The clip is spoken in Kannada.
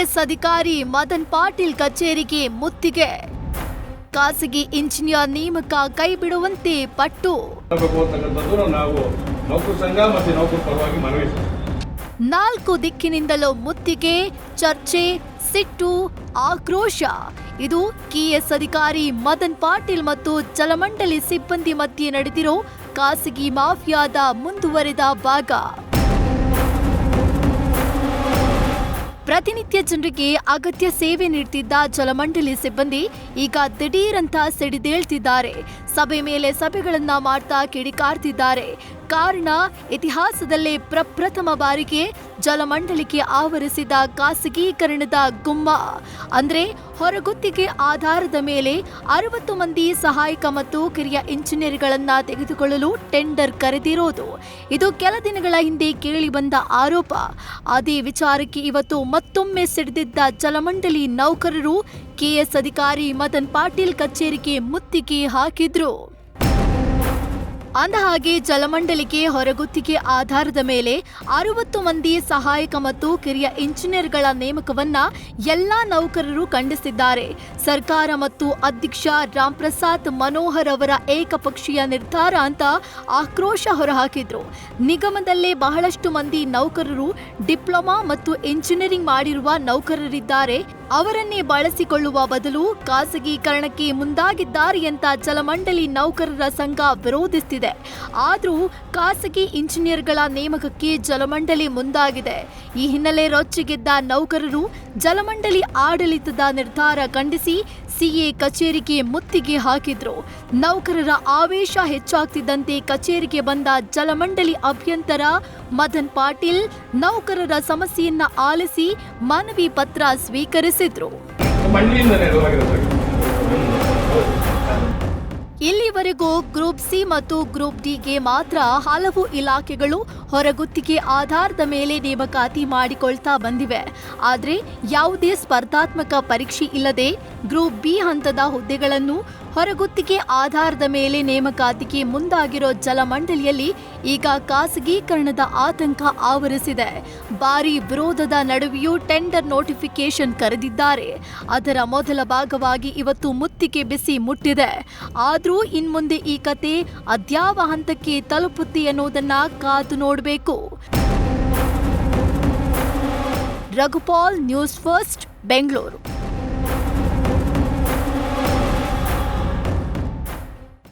ಕೆಎಎಸ್ ಅಧಿಕಾರಿ ಮದನ್ ಪಾಟೀಲ್ ಕಚೇರಿಗೆ ಮುತ್ತಿಗೆ. ಖಾಸಗಿ ಇಂಜಿನಿಯರ್ ನೇಮಕ ಕೈಬಿಡುವಂತೆ ಪಟ್ಟು. ನಾಲ್ಕು ದಿಕ್ಕಿನಿಂದಲೂ ಮುತ್ತಿಗೆ, ಚರ್ಚೆ, ಸಿಟ್ಟು, ಆಕ್ರೋಶ. ಇದು ಕೆಎಎಸ್ ಅಧಿಕಾರಿ ಮದನ್ ಪಾಟೀಲ್ ಮತ್ತು ಜಲಮಂಡಳಿ ಸಿಬ್ಬಂದಿ ಮಧ್ಯೆ ನಡೆದಿರೋ ಖಾಸಗಿ ಮಾಫಿಯಾದ ಮುಂದುವರೆದ ಭಾಗ. ಪ್ರತಿನಿತ್ಯ ಜನರಿಗೆ ಅಗತ್ಯ ಸೇವೆ ನೀಡುತ್ತಿದ್ದ ಜಲಮಂಡಳಿ ಸಿಬ್ಬಂದಿ ಈಗ ದಿಢೀರಂತ ಸಿಡಿದೇಳ್ತಿದ್ದಾರೆ. ಸಭೆ ಮೇಲೆ ಸಭೆಗಳನ್ನ ಮಾಡ್ತಾ ಕಿಡಿಕಾರ್ತಿದ್ದಾರೆ. ಕಾರಣ, ಇತಿಹಾಸದಲ್ಲೇ ಪ್ರಪ್ರಥಮ ಬಾರಿಗೆ ಜಲಮಂಡಳಿಗೆ ಆವರಿಸಿದ ಖಾಸಗೀಕರಣದ ಗುಮ್ಮ. ಅಂದ್ರೆ ಹೊರಗುತ್ತಿಗೆ ಆಧಾರದ ಮೇಲೆ 60 ಮಂದಿ ಸಹಾಯಕ ಮತ್ತು ಕಿರಿಯ ಇಂಜಿನಿಯರ್ಗಳನ್ನ ತೆಗೆದುಕೊಳ್ಳಲು ಟೆಂಡರ್ ಕರೆದಿರೋದು. ಇದು ಕೆಲ ದಿನಗಳ ಹಿಂದೆ ಕೇಳಿ ಬಂದ ಆರೋಪ. ಅದೇ ವಿಚಾರಕ್ಕೆ ಇವತ್ತು ಮತ್ತೊಮ್ಮೆ ಸಿಡಿದಿದ್ದ ಜಲಮಂಡಳಿ ನೌಕರರು ಕೆಎಎಸ್ ಅಧಿಕಾರಿ ಮದನ್ ಪಾಟೀಲ್ ಕಚೇರಿಗೆ ಮುತ್ತಿಗೆ ಹಾಕಿದ್ರು. ಅಂದಹಾಗೆ ಜಲಮಂಡಳಿಗೆ ಹೊರಗುತ್ತಿಗೆ ಆಧಾರದ ಮೇಲೆ 60 ಮಂದಿ ಸಹಾಯಕ ಮತ್ತು ಕಿರಿಯ ಇಂಜಿನಿಯರ್ಗಳ ನೇಮಕವನ್ನ ಎಲ್ಲಾ ನೌಕರರು ಖಂಡಿಸಿದ್ದಾರೆ. ಸರ್ಕಾರ ಮತ್ತು ಅಧ್ಯಕ್ಷ ರಾಮ್ ಪ್ರಸಾದ್ ಮನೋಹರ್ ಅವರ ಏಕಪಕ್ಷೀಯ ನಿರ್ಧಾರ ಅಂತ ಆಕ್ರೋಶ ಹೊರಹಾಕಿದ್ರು. ನಿಗಮದಲ್ಲೇ ಬಹಳಷ್ಟು ಮಂದಿ ನೌಕರರು ಡಿಪ್ಲೊಮಾ ಮತ್ತು ಇಂಜಿನಿಯರಿಂಗ್ ಮಾಡಿರುವ ನೌಕರರಿದ್ದಾರೆ. ಅವರನ್ನೇ ಬಳಸಿಕೊಳ್ಳುವ ಬದಲು ಖಾಸಗೀಕರಣಕ್ಕೆ ಮುಂದಾಗಿದ್ದಾರೆ ಅಂತ ಜಲಮಂಡಳಿ ನೌಕರರ ಸಂಘ ವಿರೋಧಿಸುತ್ತಿದೆ. ಆದರೂ ಖಾಸಗಿ ಇಂಜಿನಿಯರ್ಗಳ ನೇಮಕಕ್ಕೆ ಜಲಮಂಡಳಿ ಮುಂದಾಗಿದೆ. ಈ ಹಿನ್ನೆಲೆ ರೊಚ್ಚಿಗೆದ್ದ ನೌಕರರು ಜಲಮಂಡಳಿ ಆಡಳಿತದ ನಿರ್ಧಾರ ಖಂಡಿಸಿ ಸಿಎ ಕಚೇರಿಗೆ ಮುತ್ತಿಗೆ ಹಾಕಿದ್ರು. ನೌಕರರ ಆವೇಶ ಹೆಚ್ಚಾಗ್ತಿದ್ದಂತೆ ಕಚೇರಿಗೆ ಬಂದ ಜಲಮಂಡಳಿ ಅಭಿಯಂತರ ಮದನ್ ಪಾಟೀಲ್ ನೌಕರರ ಸಮಸ್ಯೆಯನ್ನ ಆಲಿಸಿ ಮನವಿ ಪತ್ರ ಸ್ವೀಕರಿಸಿದ್ರು. ಇಲ್ಲಿವರೆಗೂ ಗ್ರೂಪ್ ಸಿ ಮತ್ತು ಗ್ರೂಪ್ ಡಿಗೆ ಮಾತ್ರ ಹಲವು ಇಲಾಖೆಗಳು ಹೊರಗುತ್ತಿಗೆ ಆಧಾರದ ಮೇಲೆ ನೇಮಕಾತಿ ಮಾಡಿಕೊಳ್ತಾ ಬಂದಿವೆ. ಆದರೆ ಯಾವುದೇ ಸ್ಪರ್ಧಾತ್ಮಕ ಪರೀಕ್ಷೆ ಇಲ್ಲದೆ ಗ್ರೂಪ್ ಬಿ ಹಂತದ ಹುದ್ದೆಗಳನ್ನು ಹೊರಗುತ್ತಿಗೆ ಆಧಾರದ ಮೇಲೆ ನೇಮಕಾತಿಗೆ ಮುಂದಾಗಿರೋ ಜಲಮಂಡಳಿಯಲ್ಲಿ ಈಗ ಖಾಸಗೀಕರಣದ ಆತಂಕ ಆವರಿಸಿದೆ. ಭಾರೀ ವಿರೋಧದ ನಡುವೆಯೂ ಟೆಂಡರ್ ನೋಟಿಫಿಕೇಶನ್ ಕರೆದಿದ್ದಾರೆ. ಅದರ ಮೊದಲ ಭಾಗವಾಗಿ ಇವತ್ತು ಮುತ್ತಿಗೆ ಬಿಸಿ ಮುಟ್ಟಿದೆ. ಆದರೂ ಇನ್ಮುಂದೆ ಈ ಕತೆ ಅದ್ಯಾವ ಹಂತಕ್ಕೆ ತಲುಪುತ್ತೆ ಅನ್ನೋದನ್ನ ಕಾದು ನೋಡಬೇಕು. Raghupal, news first, Bengaluru.